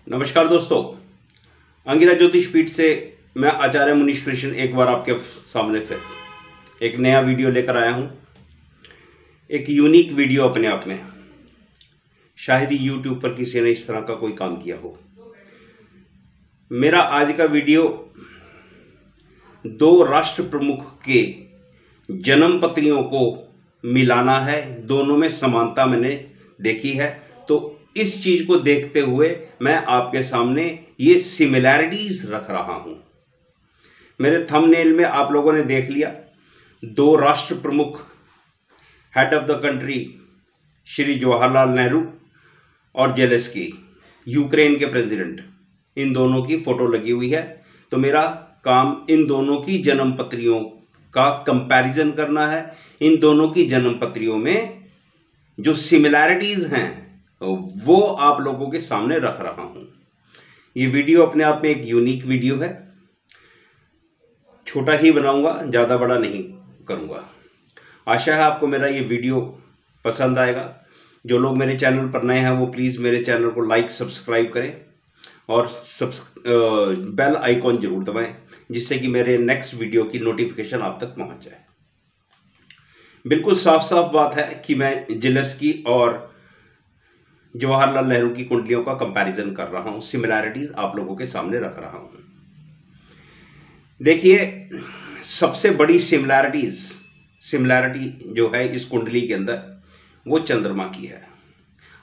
नमस्कार दोस्तों, अंगिरा ज्योतिष पीठ से मैं आचार्य मुनीश कृष्ण एक बार आपके सामने फिर एक नया वीडियो लेकर आया हूँ। एक यूनिक वीडियो अपने आप में, शायद ही यूट्यूब पर किसी ने इस तरह का कोई काम किया हो। मेरा आज का वीडियो दो राष्ट्र प्रमुख के जन्म पत्रियों को मिलाना है। दोनों में समानता मैंने देखी है, तो इस चीज को देखते हुए मैं आपके सामने ये सिमिलैरिटीज रख रहा हूं। मेरे थंबनेल में आप लोगों ने देख लिया, दो राष्ट्र प्रमुख, head of the country Shri Jawaharlal Nehru और जेलेंस्की यूक्रेन के प्रेसिडेंट, इन दोनों की फोटो लगी हुई है। तो मेरा काम इन दोनों की जन्म पत्रियों का कंपैरिजन करना है। इन दोनों की जन्म पत्रियों में जो सिमिलैरिटीज हैं वो आप लोगों के सामने रख रहा हूं। ये वीडियो अपने आप में एक यूनिक वीडियो है। छोटा ही बनाऊंगा, ज़्यादा बड़ा नहीं करूंगा। आशा है आपको मेरा ये वीडियो पसंद आएगा। जो लोग मेरे चैनल पर नए हैं वो प्लीज़ मेरे चैनल को लाइक सब्सक्राइब करें और बेल आइकॉन जरूर दबाएं, जिससे कि मेरे नेक्स्ट वीडियो की नोटिफिकेशन आप तक पहुंच जाए। बिल्कुल साफ साफ बात है कि मैं जेलेंस्की और जवाहरलाल नेहरू की कुंडलियों का कंपैरिजन कर रहा हूं, सिमिलैरिटीज आप लोगों के सामने रख रहा हूं। देखिए, सबसे बड़ी सिमिलैरिटी जो है इस कुंडली के अंदर वो चंद्रमा की है।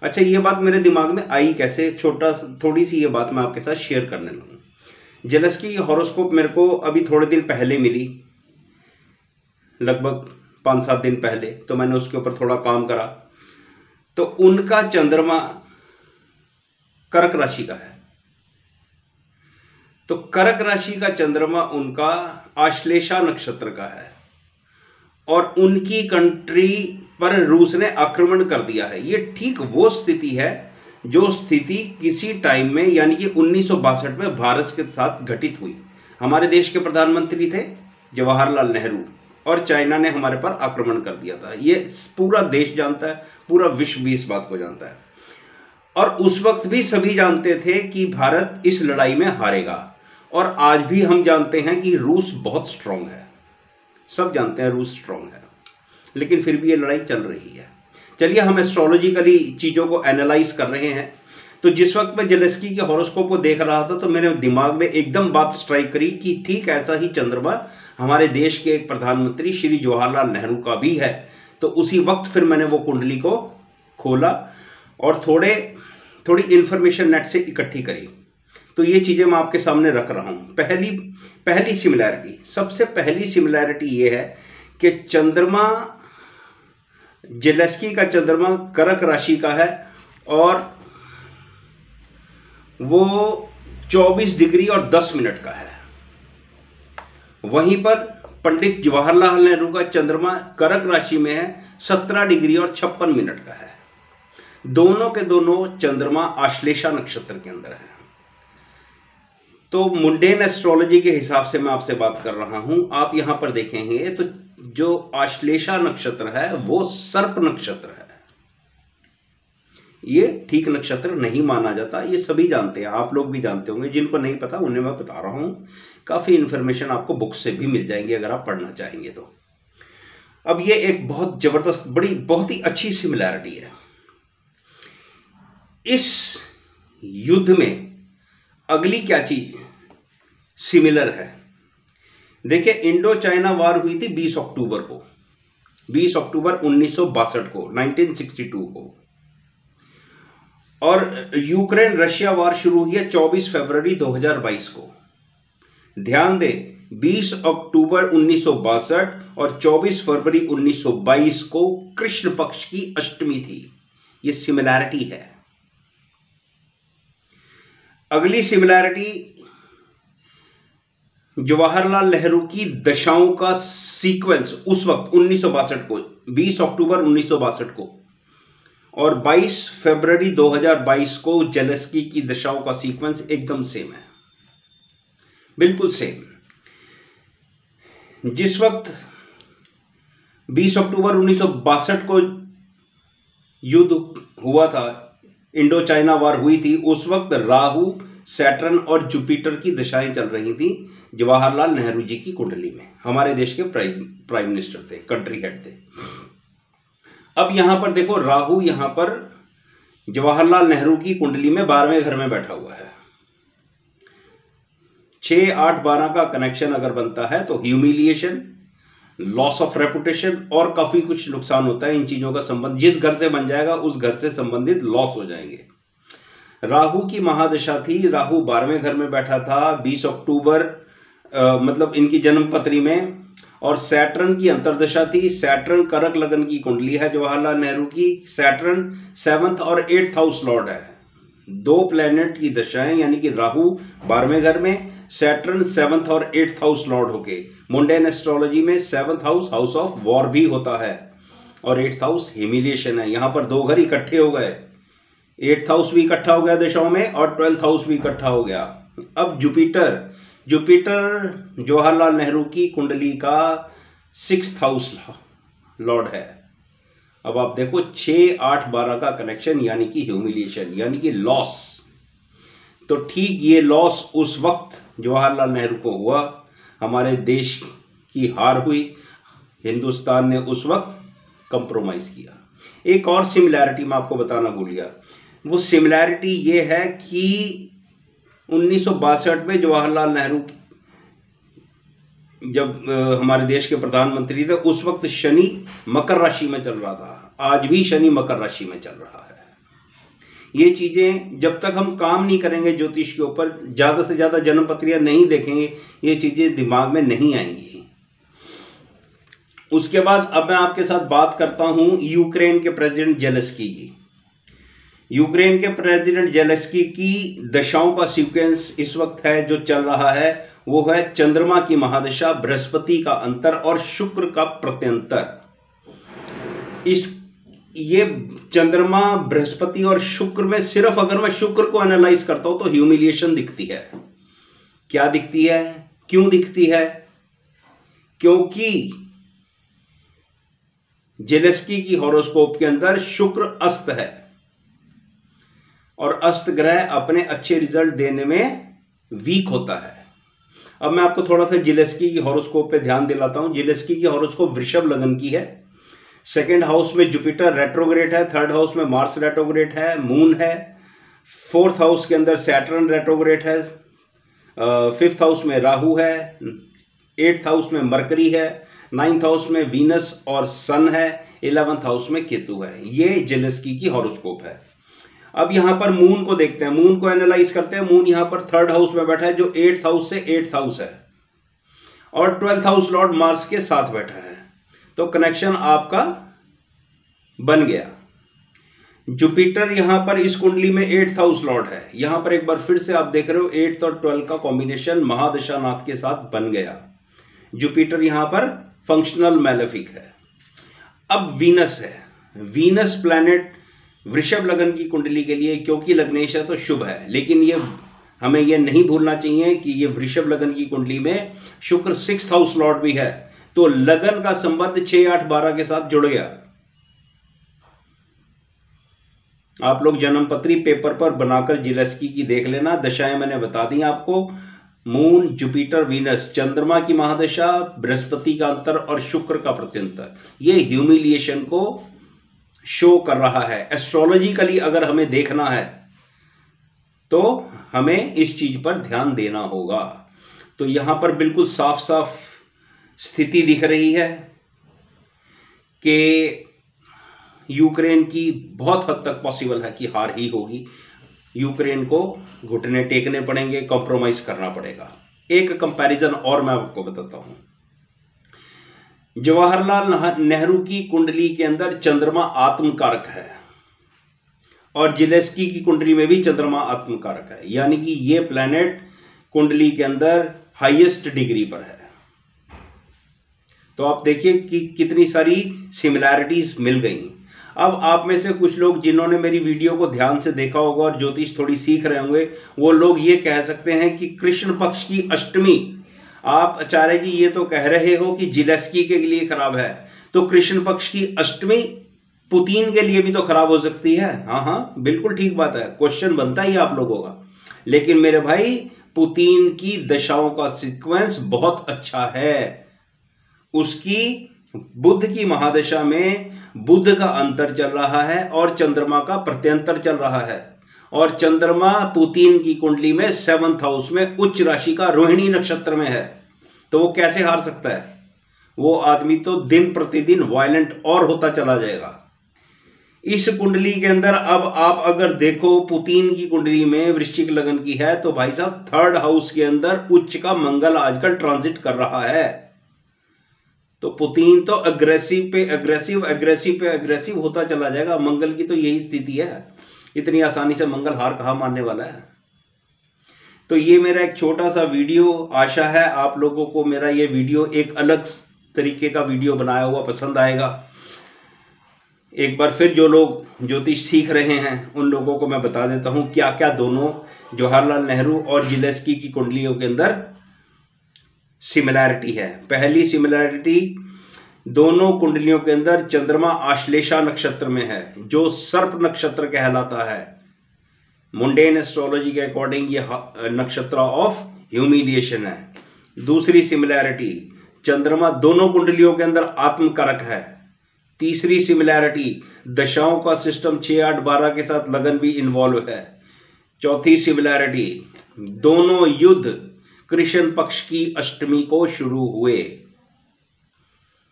अच्छा, ये बात मेरे दिमाग में आई कैसे, थोड़ी सी ये बात मैं आपके साथ शेयर करने लगूँ। जेलेंस्की की हॉरोस्कोप मेरे को अभी थोड़े दिन पहले मिली, लगभग 5-7 दिन पहले, तो मैंने उसके ऊपर थोड़ा काम करा। तो उनका चंद्रमा कर्क राशि का है। तो कर्क राशि का चंद्रमा उनका आश्लेषा नक्षत्र का है और उनकी कंट्री पर रूस ने आक्रमण कर दिया है। ये ठीक वो स्थिति है जो स्थिति किसी टाइम में, यानी कि 1962 में भारत के साथ घटित हुई। हमारे देश के प्रधानमंत्री थे जवाहरलाल नेहरू और चाइना ने हमारे पर आक्रमण कर दिया था। ये पूरा देश जानता है, पूरा विश्व भी इस बात को जानता है। और उस वक्त भी सभी जानते थे कि भारत इस लड़ाई में हारेगा, और आज भी हम जानते हैं कि रूस बहुत स्ट्रांग है। सब जानते हैं रूस स्ट्रांग है, लेकिन फिर भी ये लड़ाई चल रही है। चलिए, हम एस्ट्रोलॉजिकली चीज़ों को एनालाइज कर रहे हैं। तो जिस वक्त मैं जेलेंस्की के हॉरोस्कोप को देख रहा था तो मेरे दिमाग में एकदम बात स्ट्राइक करी कि ठीक ऐसा ही चंद्रमा हमारे देश के एक प्रधानमंत्री श्री जवाहरलाल नेहरू का भी है। तो उसी वक्त फिर मैंने वो कुंडली को खोला और थोड़ी इन्फॉर्मेशन नेट से इकट्ठी करी। तो ये चीज़ें मैं आपके सामने रख रहा हूँ। पहली सिमिलैरिटी, सबसे पहली सिमिलैरिटी ये है कि चंद्रमा, जेलेंस्की का चंद्रमा कर्क राशि का है और वो 24 डिग्री और 10 मिनट का है। वहीं पर पंडित जवाहरलाल नेहरू का चंद्रमा कर्क राशि में है, 17 डिग्री और 56 मिनट का है। दोनों के दोनों चंद्रमा आश्लेषा नक्षत्र के अंदर है। तो मुंडेन एस्ट्रोलॉजी के हिसाब से मैं आपसे बात कर रहा हूं। आप यहां पर देखेंगे तो जो आश्लेषा नक्षत्र है वो सर्प नक्षत्र है। ये ठीक नक्षत्र नहीं माना जाता, ये सभी जानते हैं, आप लोग भी जानते होंगे। जिनको नहीं पता उन्हें मैं बता रहा हूं। काफ़ी इन्फॉर्मेशन आपको बुक से भी मिल जाएंगी अगर आप पढ़ना चाहेंगे तो। अब ये एक बहुत ज़बरदस्त, बहुत ही अच्छी सिमिलैरिटी है। इस युद्ध में अगली क्या चीज सिमिलर है? देखिए, इंडो चाइना वार हुई थी 20 अक्टूबर को, 20 अक्टूबर 1962 को, 1962 को। और यूक्रेन रशिया वार शुरू हुई है 24 फरवरी 2022 को। ध्यान दें, 20 अक्टूबर 1962 और 24 फरवरी 1922 को कृष्ण पक्ष की अष्टमी थी। ये सिमिलैरिटी है। अगली सिमिलैरिटी, जवाहरलाल नेहरू की दशाओं का सीक्वेंस उस वक्त 1962 को, 20 अक्टूबर 1962 को और 22 फरवरी 2022 को जेलेंस्की की दशाओं का सीक्वेंस एकदम सेम है, बिल्कुल सेम। जिस वक्त 20 अक्टूबर 1962 को युद्ध हुआ था इंडो चाइना वार हुई थी, उस वक्त राहु, सैटर्न और जुपिटर की दशाएं चल रही थी जवाहरलाल नेहरू जी की कुंडली में। हमारे देश के प्राइम मिनिस्टर थे, कंट्री हेड थे। अब यहां पर देखो, राहु यहां पर जवाहरलाल नेहरू की कुंडली में 12वें घर में बैठा हुआ है। 6, 8, 12 का कनेक्शन अगर बनता है तो ह्यूमिलिएशन, लॉस ऑफ रेपुटेशन और काफी कुछ नुकसान होता है। इन चीजों का संबंध जिस घर से बन जाएगा उस घर से संबंधित लॉस हो जाएंगे। राहु की महादशा थी, राहु 12वें घर में बैठा था 20 अक्टूबर मतलब इनकी जन्म पत्री में। और सैटर्न की अंतर्दशा थी। सैटर्न कर्क लगन की कुंडली है जवाहरलाल नेहरू की। सैटर्न 7th और 8th हाउस लॉर्ड है। 2 प्लेनेट की दशाएं, यानी कि राहु 12वें घर में, सैटर्न 7th और 8th हाउस लॉर्ड होके। मुंडेन एस्ट्रोलॉजी में 7th house house of war भी होता है और 8th हाउस ह्यूमिलिएशन है। यहां पर 2 घर इकट्ठे हो गए, 8th हाउस भी इकट्ठा हो गया दशाओं में और 12th हाउस भी इकट्ठा हो गया। अब जुपिटर जवाहरलाल नेहरू की कुंडली का 6th हाउस लॉर्ड है। अब आप देखो 6, 8, 12 का कनेक्शन, यानी कि ह्यूमिलिएशन, यानी कि लॉस। तो ठीक ये लॉस उस वक्त जवाहरलाल नेहरू को हुआ, हमारे देश की हार हुई, हिंदुस्तान ने उस वक्त कंप्रोमाइज किया। एक और सिमिलैरिटी मैं आपको बताना भूल गया। वो सिमिलैरिटी ये है कि 1962 में जवाहरलाल नेहरू जब हमारे देश के प्रधानमंत्री थे, उस वक्त शनि मकर राशि में चल रहा था। आज भी शनि मकर राशि में चल रहा है। ये चीजें जब तक हम काम नहीं करेंगे ज्योतिष के ऊपर, ज्यादा से ज्यादा जन्म पत्रियां नहीं देखेंगे, ये चीजें दिमाग में नहीं आएंगी। उसके बाद अब मैं आपके साथ बात करता हूं यूक्रेन के प्रेसिडेंट जेलेंस्की की। यूक्रेन के प्रेसिडेंट जेलेंस्की की दशाओं का सीक्वेंस इस वक्त है जो चल रहा है, वो है चंद्रमा की महादशा, बृहस्पति का अंतर और शुक्र का प्रत्यंतर। ये चंद्रमा, बृहस्पति और शुक्र में सिर्फ अगर मैं शुक्र को एनालाइज करता हूं तो ह्यूमिलिएशन दिखती है। क्या दिखती है, क्यों दिखती है? क्योंकि जेलेंस्की की हॉरोस्कोप के अंदर शुक्र अस्त है और अस्त ग्रह अपने अच्छे रिजल्ट देने में वीक होता है। अब मैं आपको थोड़ा सा जेलेंस्की की हॉरोस्कोप पे ध्यान दिलाता हूं। जेलेंस्की की हॉरोस्कोप वृषभ लगन की है। 2nd हाउस में जुपिटर रेट्रोग्रेड है, 3rd हाउस में मार्स रेट्रोग्रेड है, मून है, 4th हाउस के अंदर सैटर्न रेट्रोग्रेड है, 5th हाउस में राहु है, 8th हाउस में मरकरी है, 9th हाउस में वीनस और सन है, 11th हाउस में केतु है। ये जेलेंस्की की हॉरोस्कोप है। अब यहां पर मून को देखते हैं, मून को एनालाइज करते हैं। मून यहां पर 3rd हाउस में बैठा है जो 8th हाउस से 8th हाउस है और 12th हाउस लॉर्ड मार्स के साथ बैठा है। तो कनेक्शन आपका बन गया। जुपिटर यहां पर इस कुंडली में 8th हाउस लॉर्ड है। यहां पर एक बार फिर से आप देख रहे हो 8th और 12 का कॉम्बिनेशन महादशानाथ के साथ बन गया। जुपिटर यहां पर फंक्शनल मैलेफिक है। अब वीनस है। वीनस प्लैनेट वृषभ लगन की कुंडली के लिए, क्योंकि लग्नेश है तो शुभ है, लेकिन ये हमें ये नहीं भूलना चाहिए कि ये वृषभ लगन की कुंडली में शुक्र 6th हाउस लॉर्ड भी है। तो लगन का संबंध 6, 8, 12 के साथ जुड़ गया। आप लोग जन्म पत्री पेपर पर बनाकर जेलेंस्की की देख लेना। दशाएं मैंने बता दी आपको। मून, जुपिटर, वीनस, चंद्रमा की महादशा, बृहस्पति का अंतर और शुक्र का प्रत्यंतर, ये ह्यूमिलिएशन को शो कर रहा है। एस्ट्रोलॉजिकली अगर हमें देखना है तो हमें इस चीज पर ध्यान देना होगा। तो यहां पर बिल्कुल साफ साफ स्थिति दिख रही है कि यूक्रेन की बहुत हद तक पॉसिबल है कि हार ही होगी। यूक्रेन को घुटने टेकने पड़ेंगे, कॉम्प्रोमाइज करना पड़ेगा। एक कंपैरिजन और मैं आपको बताता हूं। जवाहरलाल नेहरू की कुंडली के अंदर चंद्रमा आत्मकारक है और जेलेंस्की की कुंडली में भी चंद्रमा आत्मकारक है, यानी कि ये प्लैनेट कुंडली के अंदर हाईएस्ट डिग्री पर है। तो आप देखिए कि कितनी सारी सिमिलैरिटीज मिल गई। अब आप में से कुछ लोग जिन्होंने मेरी वीडियो को ध्यान से देखा होगा और ज्योतिष थोड़ी सीख रहे होंगे, वो लोग ये कह सकते हैं कि कृष्ण पक्ष की अष्टमी, आप आचार्य जी ये तो कह रहे हो कि जेलेंस्की के लिए खराब है, तो कृष्ण पक्ष की अष्टमी पुतिन के लिए भी तो खराब हो सकती है। हाँ हाँ, बिल्कुल ठीक बात है, क्वेश्चन बनता ही आप लोगों का। लेकिन मेरे भाई, पुतिन की दशाओं का सीक्वेंस बहुत अच्छा है। उसकी बुध की महादशा में बुध का अंतर चल रहा है और चंद्रमा का प्रत्यंतर चल रहा है, और चंद्रमा पुतिन की कुंडली में 7th हाउस में उच्च राशि का रोहिणी नक्षत्र में है। तो वो कैसे हार सकता है? वो आदमी तो दिन प्रतिदिन वायलेंट और होता चला जाएगा। इस कुंडली के अंदर अब आप अगर देखो, पुतिन की कुंडली में वृश्चिक लगन की है, तो भाई साहब 3rd हाउस के अंदर उच्च का मंगल आजकल ट्रांजिट कर रहा है। तो पुतिन तो अग्रेसिव पे अग्रेसिव होता चला जाएगा। मंगल की तो यही स्थिति है, इतनी आसानी से मंगल हार कहाँ मानने वाला है। तो ये मेरा एक छोटा सा वीडियो, आशा है आप लोगों को मेरा ये वीडियो एक अलग तरीके का वीडियो बनाया हुआ पसंद आएगा। एक बार फिर जो लोग ज्योतिष सीख रहे हैं उन लोगों को मैं बता देता हूं क्या क्या दोनों जवाहरलाल नेहरू और ज़ेलेंस्की की कुंडलियों के अंदर सिमिलैरिटी है। पहली सिमिलैरिटी, दोनों कुंडलियों के अंदर चंद्रमा आश्लेषा नक्षत्र में है, जो सर्प नक्षत्र कहलाता है। मुंडेन एस्ट्रोलॉजी के अकॉर्डिंग ये नक्षत्र ऑफ ह्यूमिलिएशन है। दूसरी सिमिलैरिटी, चंद्रमा दोनों कुंडलियों के अंदर आत्मकारक है। तीसरी सिमिलैरिटी, दशाओं का सिस्टम 6, 8, 12 के साथ लगन भी इन्वॉल्व है। चौथी सिमिलैरिटी, दोनों युद्ध कृष्ण पक्ष की अष्टमी को शुरू हुए।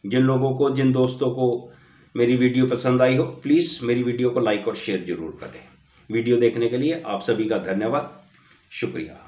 जिन दोस्तों को मेरी वीडियो पसंद आई हो, प्लीज़ मेरी वीडियो को लाइक और शेयर जरूर करें। वीडियो देखने के लिए आप सभी का धन्यवाद, शुक्रिया।